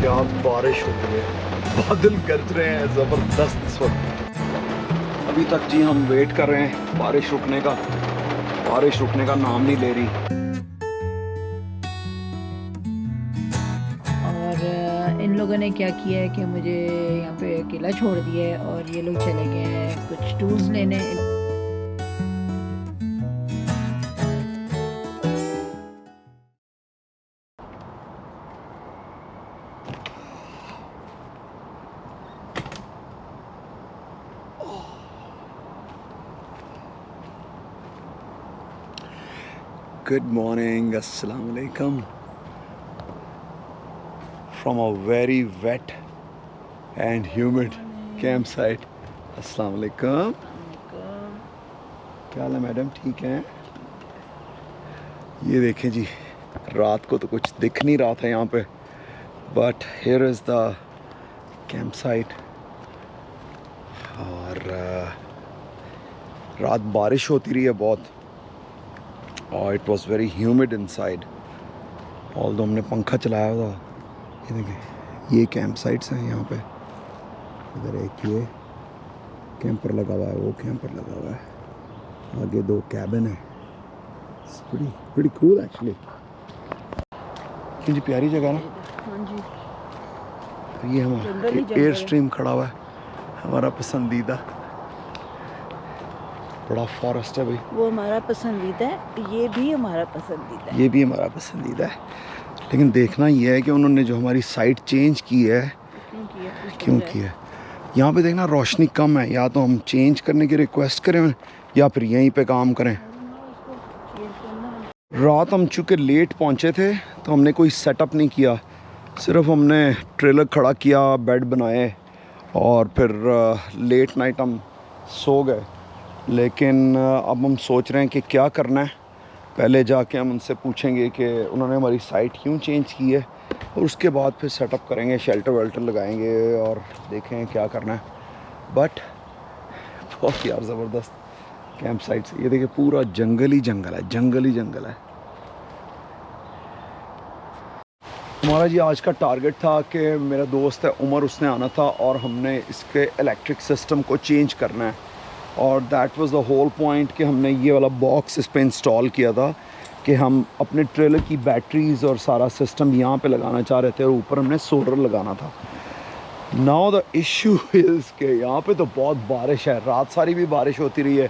क्या बारिश हो रही है, बादल गरज रहे हैं ज़बरदस्त इस वक्त। अभी तक जी हम वेट कर रहे हैं बारिश रुकने का। बारिश रुकने का नाम नहीं ले रही। और इन लोगों ने क्या किया है कि मुझे यहाँ पे अकेला छोड़ दिया है और ये लोग चले गए हैं कुछ टूल्स लेने। Good morning, Assalamu alaikum. From a very wet and humid campsite. Assalamu alaikum. क्या हाल है मैडम, ठीक हैं? ये देखें जी, रात को तो कुछ दिख नहीं रहा था यहाँ पे, but here is the camp site. और रात बारिश होती रही है बहुत, और it was very humid inside. Although हमने पंखा चलाया था। ये देखिए, ये कैंप साइट्स हैं यहाँ पे। इधर एक ये कैंपर लगा हुआ है, वो कैंपर लगा हुआ है, आगे दो कैबिन है। pretty cool actually. कितनी प्यारी जगह ना। हाँ जी। ये हमारा एयर स्ट्रीम खड़ा हुआ है, हमारा पसंदीदा। बड़ा फॉरेस्ट है भाई। वो हमारा पसंदीदा है, ये भी हमारा पसंदीदा है। ये भी हमारा पसंदीदा है। लेकिन देखना ये है कि उन्होंने जो हमारी साइट चेंज की है, क्यों की है। यहाँ पे देखना रोशनी कम है, या तो हम चेंज करने की रिक्वेस्ट करें या फिर यहीं पे काम करें। रात हम चूँकि लेट पहुँचे थे तो हमने कोई सेटअप नहीं किया, सिर्फ हमने ट्रेलर खड़ा किया, बेड बनाए और फिर लेट नाइट हम सो गए। लेकिन अब हम सोच रहे हैं कि क्या करना है। पहले जाके हम उनसे पूछेंगे कि उन्होंने हमारी साइट क्यों चेंज की है, और उसके बाद फिर सेटअप करेंगे, शेल्टर वेल्टर लगाएंगे और देखें क्या करना है। बट बहुत यार ज़बरदस्त कैंप साइट से। ये देखिए, पूरा जंगल ही जंगल है, जंगल ही जंगल है। हमारा जी आज का टारगेट था कि मेरा दोस्त है उमर, उसने आना था और हमने इसके इलेक्ट्रिक सिस्टम को चेंज करना है। और that was the whole point कि हमने ये वाला बॉक्स इस पे इंस्टॉल किया था कि हम अपने ट्रेलर की बैटरीज़ और सारा सिस्टम यहाँ पे लगाना चाह रहे थे, और ऊपर हमने सोलर लगाना था। नाउ द इशू इज़ कि यहाँ पे तो बहुत बारिश है, रात सारी भी बारिश होती रही है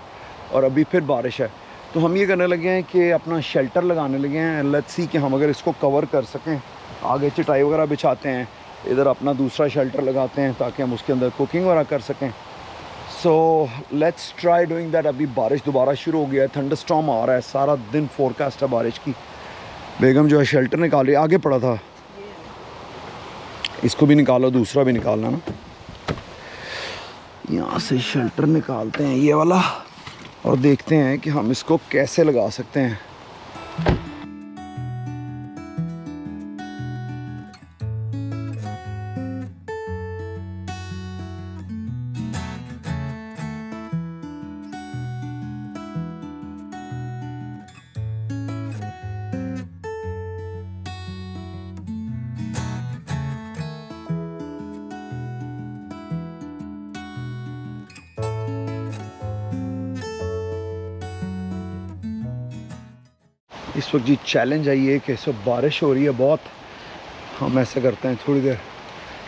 और अभी फिर बारिश है। तो हम ये करने लगे हैं कि अपना शेल्टर लगाने लगे हैं। लेट्स सी कि हम अगर इसको कवर कर सकें। आगे चटाई वगैरह बिछाते हैं, इधर अपना दूसरा शेल्टर लगाते हैं ताकि हम उसके अंदर कुकिंग वगैरह कर सकें। So let's try doing that. अभी बारिश दोबारा शुरू हो गया है, थंडरस्टॉर्म आ रहा है, सारा दिन फोरकास्ट है बारिश की। बेगम जो है शेल्टर निकाल रही है, आगे पड़ा था, इसको भी निकालो, दूसरा भी निकालना ना। यहाँ से शेल्टर निकालते हैं ये वाला और देखते हैं कि हम इसको कैसे लगा सकते हैं। इस वक्त जी चैलेंज है ये कि सब बारिश हो रही है बहुत। हम ऐसे करते हैं, थोड़ी देर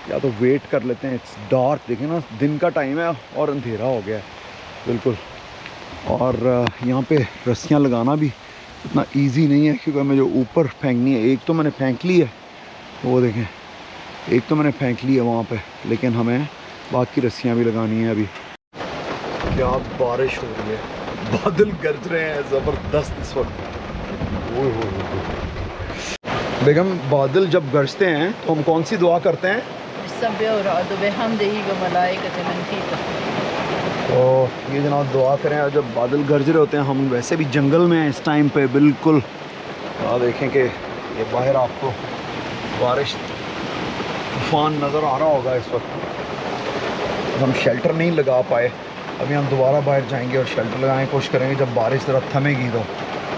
या तो वेट कर लेते हैं। इट्स डार्क, देखिए ना, दिन का टाइम है और अंधेरा हो गया है बिल्कुल। और यहाँ पे रस्सियाँ लगाना भी इतना इजी नहीं है, क्योंकि हमें जो ऊपर फेंकनी है, एक तो मैंने फेंक ली है, वो देखें, एक तो मैंने फेंक ली है वहाँ पे, लेकिन हमें बाकी रस्सियाँ भी लगानी है अभी। क्या बारिश हो रही है, बादल गरज रहे हैं ज़बरदस्त इस वक्त। बेगम, बादल जब गरजते हैं तो हम कौन सी दुआ करते हैं? तो ये जनाब दुआ करें। और जब बादल गरज रहे होते हैं, हम वैसे भी जंगल में हैं इस टाइम पे बिल्कुल। देखें कि ये बाहर आपको बारिश तूफान नज़र आ रहा होगा इस वक्त। हम शेल्टर नहीं लगा पाए, अभी हम दोबारा बाहर जाएंगे और शेल्टर लगाने की कोशिश करेंगे। जब बारिश ज़रा थमेगी तो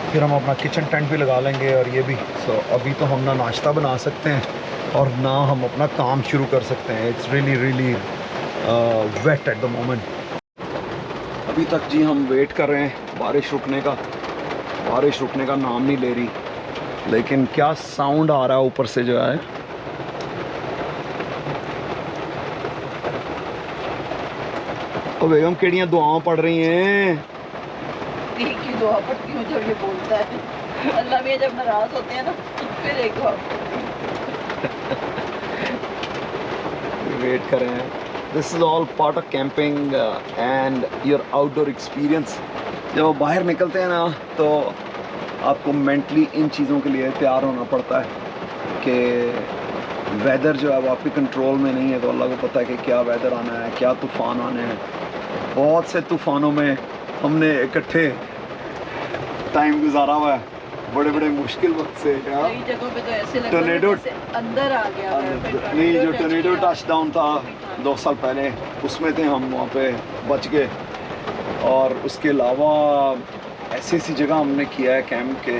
फिर हम अपना किचन टेंट भी लगा लेंगे और ये भी। सो अभी तो हम ना नाश्ता बना सकते हैं और ना हम अपना काम शुरू कर सकते हैं। It's really really wet at the moment. अभी तक जी हम वेट कर रहे हैं बारिश रुकने का। बारिश रुकने का नाम नहीं ले रही, लेकिन क्या साउंड आ रहा है ऊपर से जो है। तो बेगम केड़ियां दुआएं पढ़ रही हैं? की दुआ पढ़ती हूँ जब ये बोलता है। अल्लाह भी जब नाराज होते हैं ना फिर एक दुआ वेट कर रहे हैं। This is all part of camping and your outdoor experience. जब बाहर निकलते हैं ना तो आपको मेंटली इन चीज़ों के लिए तैयार होना पड़ता है कि वेदर जो है वो आपके कंट्रोल में नहीं है। तो अल्लाह को पता है कि क्या वेदर आना है, क्या तूफ़ान आने हैं। बहुत से तूफ़ानों में हमने इकट्ठे टाइम गुजारा हुआ है, बड़े बड़े मुश्किल वक्त से। कई जगहों पे तो ऐसे लगता है टोर्नेडो जैसे अंदर आ गया है। नहीं, जो टोर्नेडो टच डाउन था 2 साल पहले, उसमें थे हम, वहाँ पे बच गए। और उसके अलावा ऐसी ऐसी जगह हमने किया है कैंप के,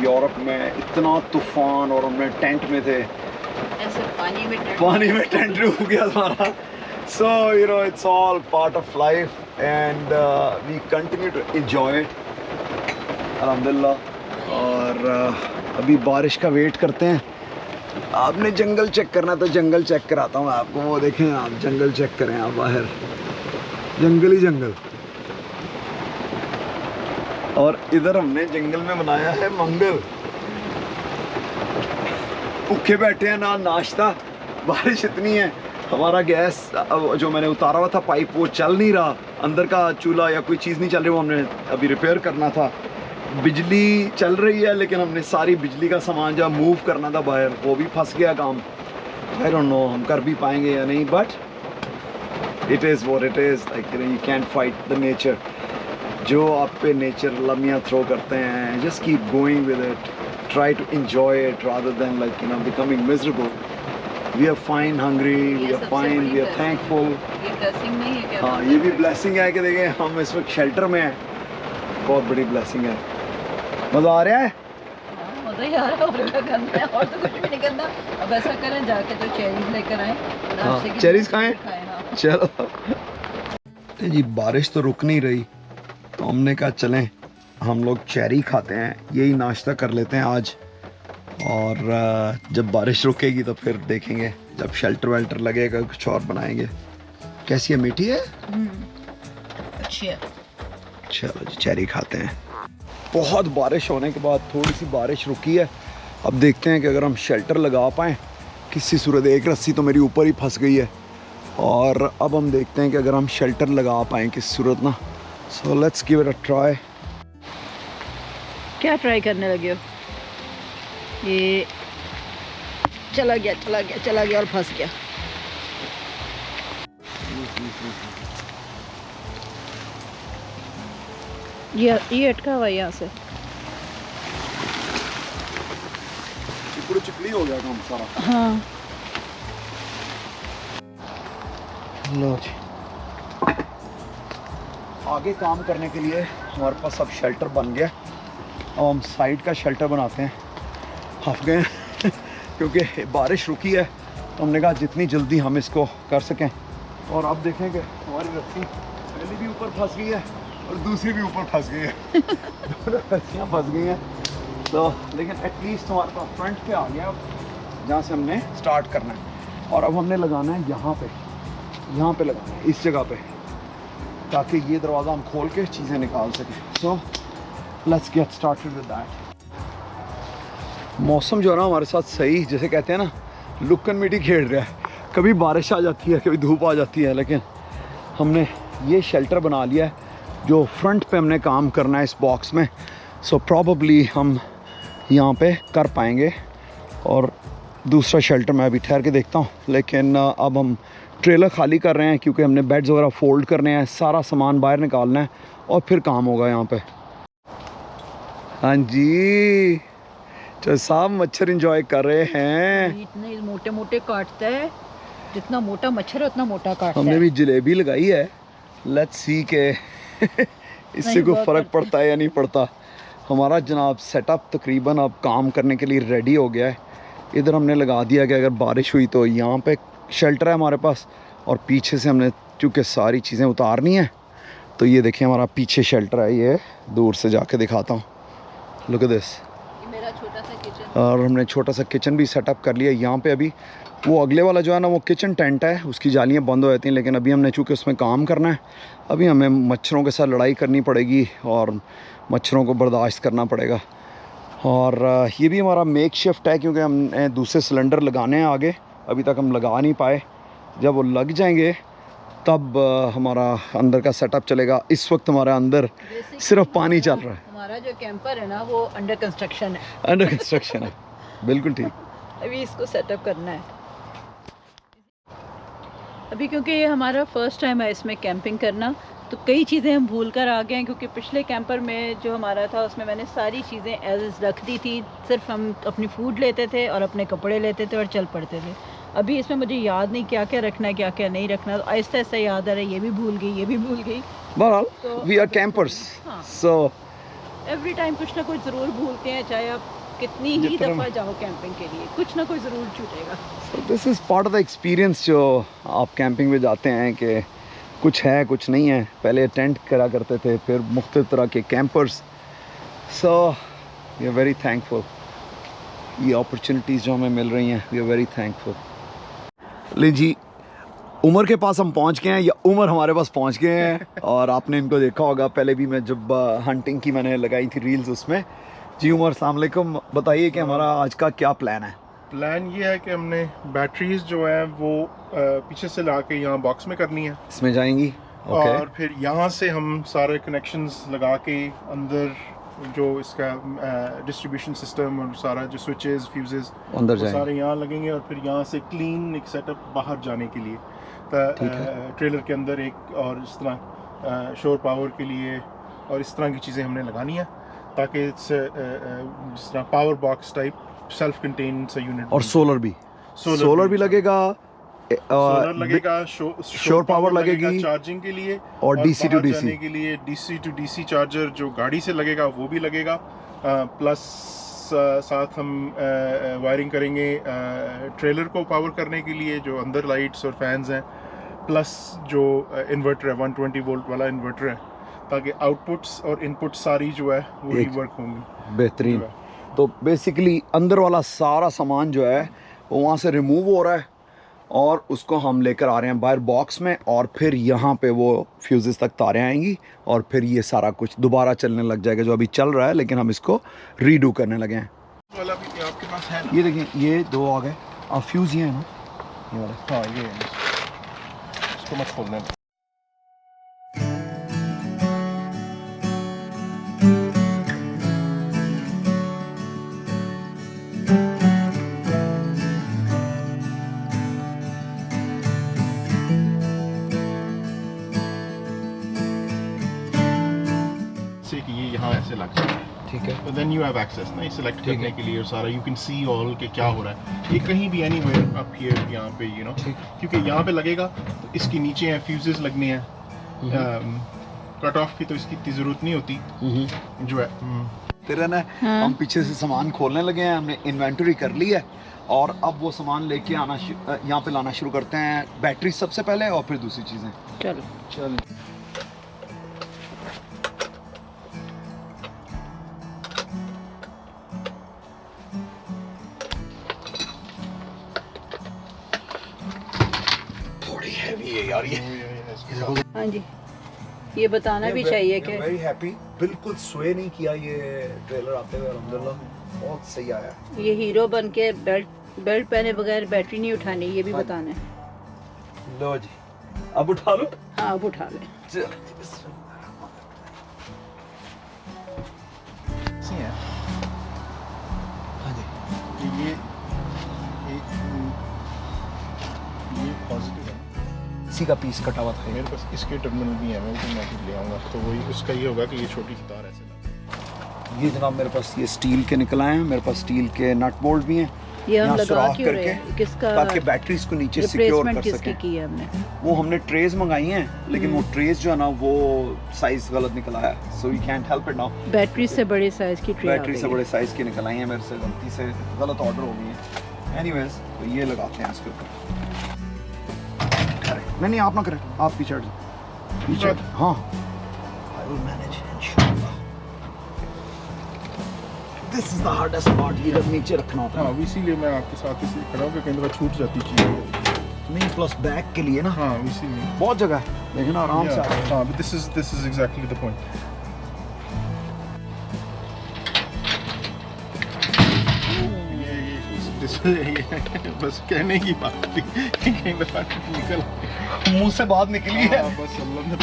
यूरोप में इतना तूफ़ान, और हमने टेंट में थे, ऐसे पानी में टेंट डूब गया हमारा। So it's all part of life and we continue to enjoy it, अल्हम्दुलिल्लाह। और अभी बारिश का वेट करते हैं। आपने जंगल चेक करना तो जंगल चेक कराता हूँ आपको। वो देखें आप, जंगल चेक करें आप, बाहर जंगल ही जंगल। और इधर हमने जंगल में बनाया है मंगल। भूखे बैठे हैं ना नाश्ता, बारिश इतनी है। हमारा गैस जो मैंने उतारा हुआ था पाइप, वो चल नहीं रहा। अंदर का चूल्हा या कोई चीज़ नहीं चल रही, वो हमने अभी रिपेयर करना था। बिजली चल रही है, लेकिन हमने सारी बिजली का सामान जो मूव करना था बाहर, वो भी फंस गया काम। आई डोंट नो हम कर भी पाएंगे या नहीं, but it is what it is. Like you can fight the nature. जो आप पे नेचर लम्हियाँ थ्रो करते हैं, just keep going with it, try to enjoy it rather than becoming miserable. We are fine, hungry, we are fine, we are thankful. ये blessing नहीं है क्या? हाँ, ये भी ब्लेसिंग है कि देखें हम इस वक्त शेल्टर में हैं। बहुत बड़ी ब्लेसिंग है। मज़ा आ रहा है? मज़ा ही आ रहा है। और क्या करना है? और तो कुछ भी नहीं करना। अब ऐसा करें, जाके तो चेरीज लेकर आए। हाँ, चेरीज खाएं? हाँ। चलो जी, बारिश तो रुक नहीं रही, तो हमने कहा चलें हम लोग चेरी खाते हैं, यही नाश्ता कर लेते हैं आज। और जब बारिश रुकेगी तो फिर देखेंगे, जब शेल्टर वेल्टर लगेगा कुछ और बनाएंगे। कैसी है, मीठी है? अच्छी है। चलो जी, चेरी खाते हैं। बहुत बारिश होने के बाद थोड़ी सी बारिश रुकी है। अब देखते हैं कि अगर हम शेल्टर लगा पाएँ किसी सूरत। एक रस्सी तो मेरी ऊपर ही फंस गई है, और अब हम देखते हैं कि अगर हम शेल्टर लगा पाएँ किसी सूरत ना। So let's give it a try. क्या ट्राई करने लगे हो? ये चला गया और फंस गया। ये अटका हुआ यहाँ से। चिकली हो गया काम सारा। हाँ। लो जी, आगे काम करने के लिए हमारे पास अब शेल्टर बन गया। अब हम साइड का शेल्टर बनाते हैं। हफ गए क्योंकि बारिश रुकी है, तो हमने कहा जितनी जल्दी हम इसको कर सकें। और अब देखें कि हमारी रस्सी पहली भी ऊपर फंस गई है और दूसरी भी ऊपर फंस गई है। दोनों रस्सियाँ फंस गई हैं। तो लेकिन एटलीस्ट हमारे पास फ्रंट पे आ गया, जहाँ से हमने स्टार्ट करना है। और अब हमने लगाना है यहाँ पे लगाना है, इस जगह पे, ताकि ये दरवाज़ा हम खोल के चीज़ें निकाल सकें। So let's get started with that. मौसम जो है ना हमारे साथ सही, जैसे कहते हैं ना, लुक्कन मिट्टी खेल रहा है। कभी बारिश आ जाती है, कभी धूप आ जाती है, लेकिन हमने ये शेल्टर बना लिया है जो फ्रंट पे हमने काम करना है इस बॉक्स में। सो प्रॉबली हम यहाँ पे कर पाएंगे। और दूसरा शेल्टर मैं अभी ठहर के देखता हूँ, लेकिन अब हम ट्रेलर खाली कर रहे हैं क्योंकि हमने बेड्स वगैरह फोल्ड करने हैं, सारा सामान बाहर निकालना है और फिर काम होगा यहाँ पे। हाँ जी, तो साहब मच्छर एंजॉय कर रहे हैं। इतने मोटे मोटे काटता है, जितना मोटा मच्छर है उतना मोटा काटता है। हमने भी जलेबी लगाई है, लेट्स सी के इससे कोई फ़र्क पड़ता है या नहीं पड़ता। हमारा जनाब सेटअप तकरीबन अब काम करने के लिए रेडी हो गया है। इधर हमने लगा दिया कि अगर बारिश हुई तो यहाँ पे शेल्टर है हमारे पास, और पीछे से हमने चूँकि सारी चीज़ें उतारनी है तो ये देखिए हमारा पीछे शेल्टर है, ये दूर से जाके दिखाता हूँ, लुक एट दिस। मेरा छोटा सा किचन, और हमने छोटा सा किचन भी सेटअप कर लिया यहाँ पे। अभी वो अगले वाला जो है ना वो किचन टेंट है, उसकी जालियाँ बंद हो जाती हैं, लेकिन अभी हमने चूँकि उसमें काम करना है, अभी हमें मच्छरों के साथ लड़ाई करनी पड़ेगी और मच्छरों को बर्दाश्त करना पड़ेगा। और ये भी हमारा मेक शिफ्ट है क्योंकि हमने दूसरे सिलेंडर लगाने हैं आगे, अभी तक हम लगा नहीं पाए। जब वो लग जाएंगे तब हमारा अंदर का सेटअप चलेगा। इस वक्त हमारा अंदर सिर्फ पानी चल रहा है। हमारा जो कैंपर है ना वो अंडर कंस्ट्रक्शन है। अंडर कंस्ट्रक्शन है, बिल्कुल ठीक। अभी इसको सेटअप करना है अभी, क्योंकि ये हमारा फर्स्ट टाइम है इसमें कैंपिंग करना, तो कई चीज़ें हम भूल कर आ गए हैं। क्योंकि पिछले कैंपर में जो हमारा था उसमें मैंने सारी चीज़ें एज इज़ रख दी थी, सिर्फ हम अपनी फूड लेते थे और अपने कपड़े लेते थे और चल पड़ते थे। अभी इसमें मुझे याद नहीं क्या क्या रखना है क्या क्या नहीं रखना, तो आहिस्ता आहिस्ता याद आ रहा है, ये भी भूल गई ये भी भूल गई। बहरहाल we are campers, so every time कुछ ना कुछ ज़रूर भूलते हैं, चाहे आप कितनी ही दफ़ा जाओ कैंपिंग के लिए, कुछ ना कुछ ज़रूर छूटेगा। This is part of the experience जो आप कैंपिंग में जाते हैं कि कुछ है कुछ नहीं है। पहले टेंट करा करते थे, फिर मुख्तलिफ तरह के campers. So we are very thankful, ये अपॉर्चुनिटीज़ जो हमें मिल रही हैं, वी आर वेरी थैंकफुल। ले जी, उमर के पास हम पहुंच गए हैं, या उमर हमारे पास पहुंच गए हैं। और आपने इनको देखा होगा, पहले भी मैं जब हंटिंग की मैंने लगाई थी रील्स उसमें। जी उमर, अस्सलाम वालेकुम, बताइए कि हमारा आज का क्या प्लान है? प्लान ये है कि हमने बैटरीज जो है वो पीछे से ला के यहाँ बॉक्स में करनी है, इसमें जाएंगी। और फिर यहाँ से हम सारे कनेक्शंस लगा के अंदर जो इसका डिस्ट्रीब्यूशन सिस्टम और सारा जो स्विचेस फ्यूजेस अंदर वो सारे यहाँ लगेंगे, और फिर यहाँ से क्लीन एक सेटअप बाहर जाने के लिए ट्रेलर के अंदर एक, और इस तरह शोर पावर के लिए और इस तरह की चीज़ें हमने लगानी है, ताकि जिस तरह power box type self contain सा यूनिट। और सोलर भी लगेगा, सोलर लगेगा, शोर पावर लगेगी चार्जिंग के लिए, और डीसी टू डीसी के लिए डीसी टू डीसी चार्जर जो गाड़ी से लगेगा वो भी लगेगा। प्लस साथ हम वायरिंग करेंगे ट्रेलर को पावर करने के लिए, जो अंदर लाइट्स और फैंस हैं, प्लस जो इन्वर्टर है 120 वोल्ट वाला इन्वर्टर है, ताकि आउटपुट्स और इनपुट सारी जो है वो रिवर्क होंगी। बेहतरीन। तो बेसिकली अंदर वाला सारा सामान जो है वो वहाँ से रिमूव हो रहा है और उसको हम लेकर आ रहे हैं बाहर बॉक्स में, और फिर यहाँ पे वो फ्यूजेस तक तारें आएंगी और फिर ये सारा कुछ दोबारा चलने लग जाएगा, जो अभी चल रहा है लेकिन हम इसको रीडू करने लगे हैं। वाला भी आपके पास है ना? ये देखिए, ये दो आ गए, और फ्यूज ये है ना, ये वाला। हाँ, ये है, इसको मत खोलना। कि ये यहाँ ऐसे लग जाए, ठीक है। तो देन यू हैव एक्सेस ना सिलेक्ट करने के लिए, और सारा यू कैन सी ऑल के क्या हो रहा है। ये कहीं भी एनीवेयर अप हियर यहाँ पे यू नो, क्योंकि यहाँ पे लगेगा तो इसके नीचे हैं फ्यूजेस लगने हैं, कट ऑफ की तो इसकी इतनी जरूरत नहीं होती जो है। तेरा ना हम पीछे से सामान खोलने लगे हैं, हमने इन्वेंटरी कर ली है, और अब वो सामान लेके आना यहाँ पे लाना शुरू करते हैं। बैटरी सबसे पहले और फिर दूसरी चीज़ें। चलो यार ये हाँ जी, ये बताना भी चाहिए कि वेरी हैप्पी, बिल्कुल स्वे नहीं किया ये ट्रेलर आते हुए, अल्हम्दुलिल्लाह बहुत सही आया। ये हीरो बन के बेल्ट पहने बगैर बैटरी नहीं उठानी, ये भी बताना है। लो जी, अब उठा लो। हाँ, अब उठा ले। ये पॉजिटिव है, इसी का पीस कटा हुआ था। मेरे पास इसके टर्मिनल भी है, मैं भी ले आऊँगा, तो वही उसका ये होगा कि ये छोटी सी तार ऐसे लगे। ये जनाब मेरे पास ये स्टील के निकल आए हैं, मेरे पास स्टील के नट बोल्ट भी हैं, ये हम लगा क्यों रहे हैं, किसका, ताकि बैटरी इसको नीचे सिक्योर कर किसकी सकें। की है हमने? वो हमने ट्रेज मंगाई हैं, लेकिन वो ट्रेज जो है ना वो साइज गलत निकला है, so we can't help it now. Battery से बड़े साइज की ट्रे, बैटरी से बड़े साइज की निकल आई हैं, मेरे से गलती से गलत ऑर्डर हो गई है। एनीवेज तो ये लगाते हैं इसके ऊपर। नहीं आप ना करें, आप पीछे हट जाओ, पीछे हट। हाँ आई विल मैनेज इंशाल्लाह। This is the hardest part, ये जब नीचे रखना होता है। हाँ इसीलिए मैं आपके साथ इसलिए खड़ा हूँ कि कई दफ़ा छूट जाती चीज़ नहीं, प्लस बैक के लिए ना। हाँ इसीलिए बहुत जगह है, लेकिन आराम से आ रहा है। हाँ this is exactly the point. बस कहने की बात थी, कई दफा निकल मुंह से बात निकली है। बस अल्लाह ने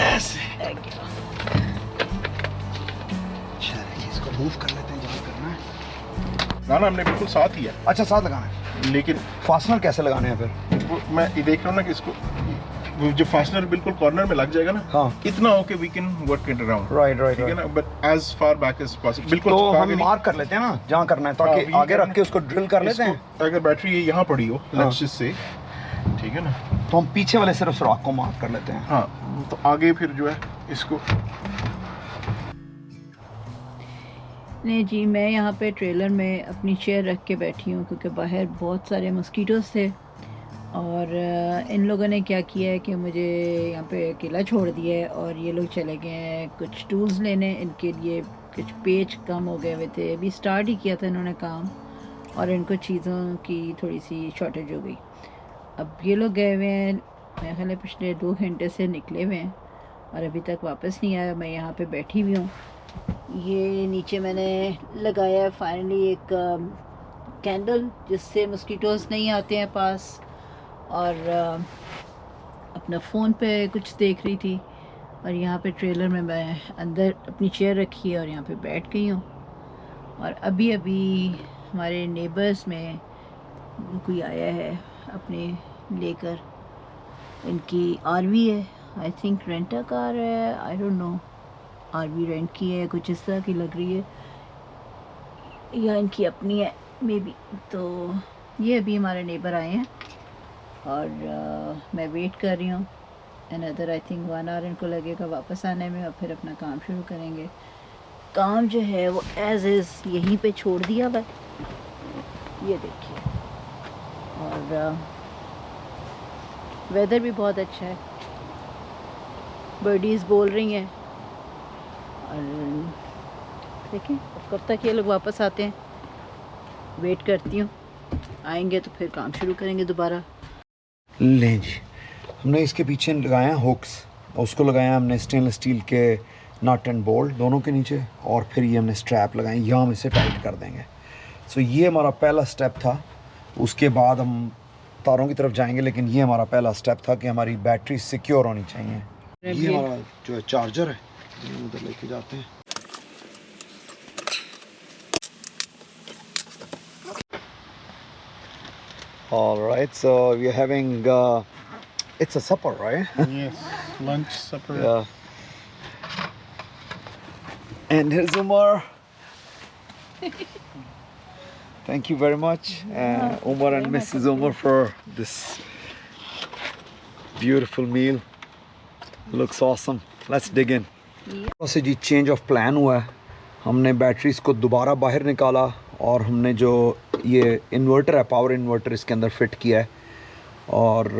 ऐसे इसको मूव कर लेते हैं जहाँ करना है। ना हमने बिल्कुल साथ ही है। अच्छा साथ लगाना है, लेकिन फास्टनर कैसे लगाने हैं फिर? वो मैं ये देख रहा हूँ ना कि इसको वो जो फास्टनर बिल्कुल कॉर्नर में लग जाएगा ना, हाँ इतना हो के we can work it around. Right ठीक है ना, but as far back as possible. बिल्कुल तो छुपा हम के नहीं। मार्क कर लेते हैं ना जहाँ करना है, ताकि हाँ, आगे रख के उसको ड्रिल कर लेते हैं। इसको अगर बैटरी ये यहाँ पड़ी हो हाँ। लेट्स जस्ट से, ठीक है ना, तो हम पीछे वाले सिर्फ सुराख को मार्क कर लेते हैं। हाँ तो आगे फिर जो है इसको नहीं जी, मैं यहाँ पे ट्रेलर में अपनी चेयर रख के बैठी हूँ क्योंकि बाहर बहुत सारे मस्कीटोज़ थे और इन लोगों ने क्या किया है कि मुझे यहाँ पे अकेला छोड़ दिया है और ये लोग चले गए हैं कुछ टूल्स लेने। इनके लिए कुछ पेज कम हो गए हुए थे, अभी स्टार्ट ही किया था इन्होंने काम और इनको चीज़ों की थोड़ी सी शॉर्टेज हो गई। अब ये लोग गए हुए हैं, मेरे ख्याल है पिछले 2 घंटे से निकले हुए हैं और अभी तक वापस नहीं आया। मैं यहाँ पे बैठी हुई हूँ। ये नीचे मैंने लगाया है फाइनली एक कैंडल जिससे मस्कीटोज़ नहीं आते हैं पास, और अपना फ़ोन पे कुछ देख रही थी और यहाँ पे ट्रेलर में मैं अंदर अपनी चेयर रखी है और यहाँ पे बैठ गई हूँ। और अभी हमारे नेबर्स में कोई आया है अपने लेकर, इनकी आरवी है, आई थिंक रेंटा कार है, I don't know, RV rent की है कुछ इस तरह की लग रही है या इनकी अपनी है मे बी। तो ये अभी हमारे नेबर आए हैं और मैं वेट कर रही हूँ। अनदर आई थिंक 1 आवर इनको लगेगा वापस आने में और फिर अपना काम शुरू करेंगे। काम जो है वो एज इज़ यहीं पे छोड़ दिया हुआ, ये देखिए। और वेदर भी बहुत अच्छा है, बर्डीज़ बोल रही हैं और देखें कब तक ये लोग वापस आते हैं। वेट करती हूँ, आएंगे तो फिर काम शुरू करेंगे दोबारा। लें जी, हमने इसके पीछे लगाया हुक्स, उसको लगाया हमने स्टेनलेस स्टील के नट एंड बोल्ट दोनों के नीचे, और फिर ये हमने स्ट्रैप लगाए, यहाँ हम इसे टाइट कर देंगे। सो ये हमारा पहला स्टेप था। उसके बाद हम तारों की तरफ जाएंगे, लेकिन ये हमारा पहला स्टेप था कि हमारी बैटरी सिक्योर होनी चाहिए। ये हमारा जो है चार्जर है, ये उधर लेके जाते हैं। All right, so we're having it's a supper, right? yes, lunch, supper. Yeah. And here's Umar. Thank you very much, Umar and Mrs. Umar, for this beautiful meal. Looks awesome. Let's dig in. से जी change of plan हुआ है। हमने batteries को दोबारा बाहर निकाला और हमने जो ये इन्वर्टर है, पावर इन्वर्टर, इसके अंदर फिट किया है। और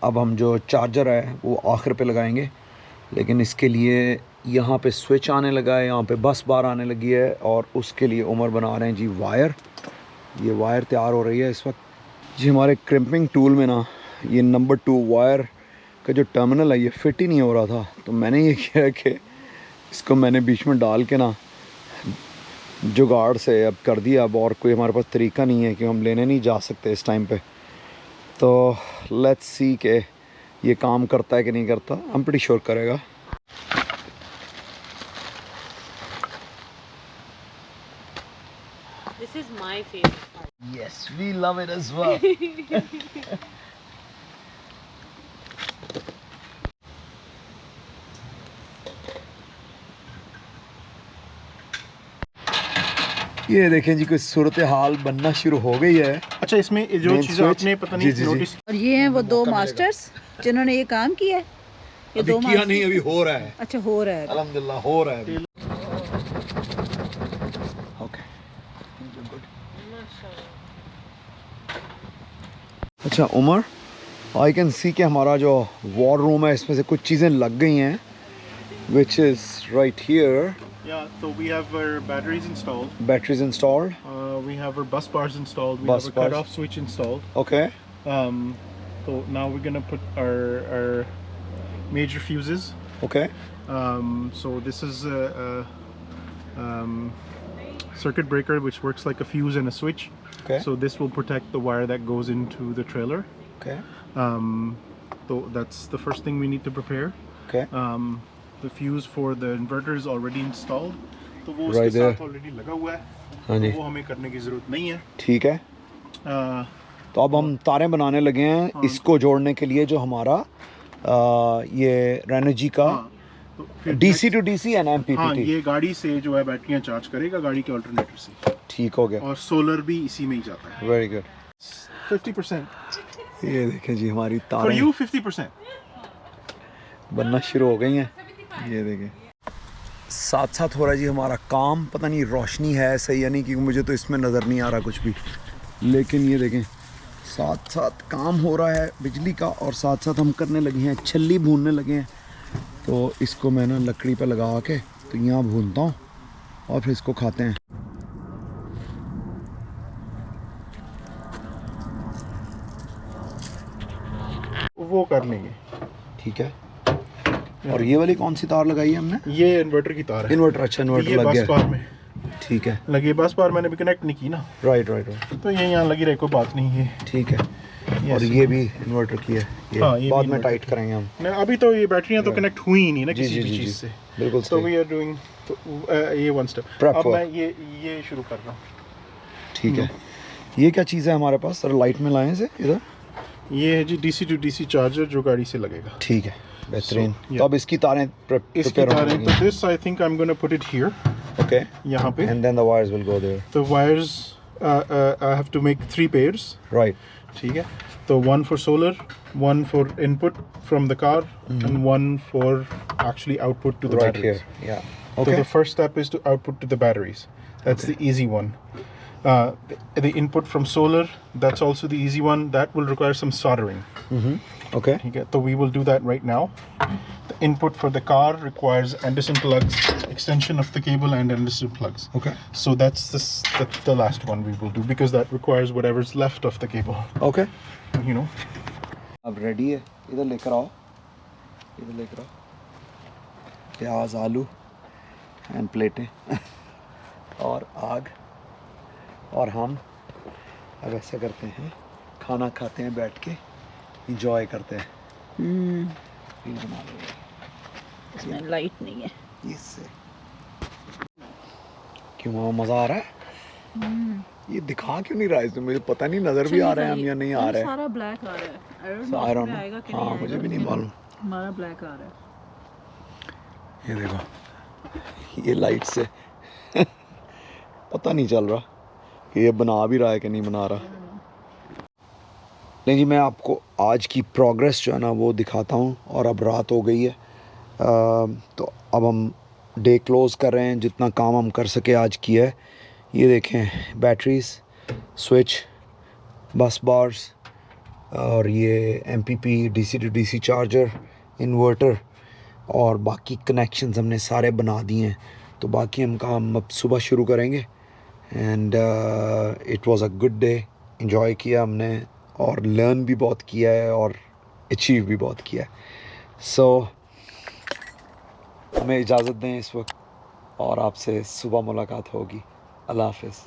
अब हम जो चार्जर है वो आखिर पे लगाएंगे, लेकिन इसके लिए यहाँ पे स्विच आने लगा है, यहाँ पे बस बार आने लगी है, और उसके लिए उमर बना रहे हैं जी वायर। ये वायर तैयार हो रही है इस वक्त जी। हमारे क्रिम्पिंग टूल में ना ये नंबर 2 वायर का जो टर्मिनल है ये फिट ही नहीं हो रहा था, तो मैंने ये किया कि इसको मैंने बीच में डाल के ना जुगाड़ से अब कर दिया। अब और कोई हमारे पास तरीका नहीं है कि हम लेने नहीं जा सकते इस टाइम पे। तो लेट्स सी कि ये काम करता है कि नहीं करता। हम प्रीटी श्योर करेगा। This is my favorite part. Yes, we love it as well. ये देखें जी, कोई सूरत हाल बनना शुरू हो गई है। अच्छा, इसमें जो Main चीज़ें switch? आपने पता जी, नहीं जी, जी। नोटिस, और ये हैं वो 2 मास्टर्स जिन्होंने ये काम किया है। ये अभी 2 किया नहीं, अभी हो रहा है। अच्छा हो रहा है। अल्हम्दुलिल्लाह हो रहा है अभी। अच्छा उमर, आई कैन सी कि हमारा जो वॉर रूम है इसमें से कुछ चीज़ें लग गई हैं, which is right here. Yeah, so we have our batteries installed. Batteries installed. We have our bus bars installed. We Bus have a bars. cutoff switch installed. Okay. So now we're gonna put our major fuses. Okay. So this is a circuit breaker which works like a fuse and a switch. Okay. So this will protect the wire that goes into the trailer. Okay. So that's the first thing we need to prepare. Okay. The fuse for the inverter is already installed. तो वो Right उसके there. साथ already लगा हुआ है. हाँ जी. वो हमें करने की ज़रूरत नहीं है. ठीक है. तो अब हम तारें बनाने लगे हैं इसको जोड़ने के लिए, जो हमारा ये रेनर्जी का तो फिर DC to DC एंड हाँ, MPPT. ये गाड़ी से जो है बैटरियाँ चार्ज करेगा गाड़ी के अल्टरनेटर से. ठीक हो गया. और सोलर भी इसी में ही जाता है. Very good. 50%. ये देखें जी हमारी For तारें you 50%. बनना शुरू हो गई हैं. ये देखें साथ साथ हो रहा है जी हमारा काम. पता नहीं रोशनी है सही या नहीं, क्योंकि मुझे तो इसमें नज़र नहीं आ रहा कुछ भी, लेकिन ये देखें साथ साथ काम हो रहा है बिजली का, और साथ साथ हम करने लगे हैं छल्ली भूनने लगे हैं. तो इसको मैं ना लकड़ी पे लगा के तो यहाँ भूनता हूँ और फिर इसको खाते हैं. वो कर लेंगे. ठीक है. और ये वाली कौन सी तार लगाई है हमने? ये इन्वर्टर की तार है. इन्वर्टर. अच्छा इन्वर्टर ये लग बस गया. बार में ठीक है. लगी. बस बार मैंने भी कनेक्ट नहीं की ना, राइट राइट राइट. तो ये यहाँ लगी रहे, कोई बात नहीं है. ठीक है. और ये भी इन्वर्टर की है. ये हाँ, ये बाद भी में इन्वर्टर टाइट करेंगे हम. नहीं, अभी तो ये बैटरियाँ तो कनेक्ट हुई ही नहीं ना जी, किसी जी, भी जी, चीज़ जी. से. बिल्कुल तो सही. वी आर डूइंग ये वन स्टेप. Prep अब work. मैं ये शुरू कर रहा हूँ. ठीक है. ये क्या चीज़ है हमारे पास सर? लाइट में लाएं से इधर. ये है जी DC to DC चार्जर जो गाड़ी से लगेगा. ठीक है. बेहतरीन. yeah. तो अब इसकी तारें इसकी प्रिपेयर होने तारें लगी. तो this I think I am gonna put it here. Okay. यहाँ पे and then the wires will go there. the wires I have to make 3 pairs. Right. ठीक है. तो 1 for solar, 1 for input from the car, and 1 for actually output to the Right batteries. here. Yeah. So Okay. the first step is to output to the batteries. That's the easy one. The input from solar, that's also the easy one. That will require some soldering. Okay. Okay, so we will do that right now. The input for the car requires Anderson plugs, extension of the cable, and Anderson plugs. Okay. So that's the last one we will do, because that requires whatever's left of the cable. Okay. You know. अब ready है. इधर लेकर आओ. इधर लेकर आओ. प्याज, आलू एंड प्लेटें और आग. और हम अब ऐसा करते हैं, खाना खाते हैं बैठ के, इंजॉय करते हैं. फील बना लो. इसमें लाइट नहीं है. इससे क्यों वहाँ मज़ा आ रहा है? ये दिखा क्यों नहीं रहा है इसमें? मुझे पता नहीं नज़र भी आ रहे हैं हम या नहीं आ रहे हैं. सारा ब्लैक आ रहा है. I don't know. हाँ मुझे भी नहीं मालूम. हमारा ब्लैक आ रहा है. ये देखो ये लाइट से पता नहीं चल रहा कि ये बना भी रहा है कि नहीं बना रहा. नहीं जी, मैं आपको आज की प्रोग्रेस जो है ना वो दिखाता हूँ. और अब रात हो गई है, तो अब हम डे क्लोज़ कर रहे हैं. जितना काम हम कर सके आज किया है. ये देखें बैटरीज, स्विच, बस बार्स, और ये MPP, DC to DC charger, inverter, और बाकी कनेक्शंस हमने सारे बना दिए हैं. तो बाकी हम काम अब सुबह शुरू करेंगे. And it was a good day. Enjoy किया हमने और लर्न भी बहुत किया है और अचीव भी बहुत किया है. सो हमें इजाज़त दें इस वक्त, और आपसे सुबह मुलाकात होगी. अल्लाह हाफ़िज़.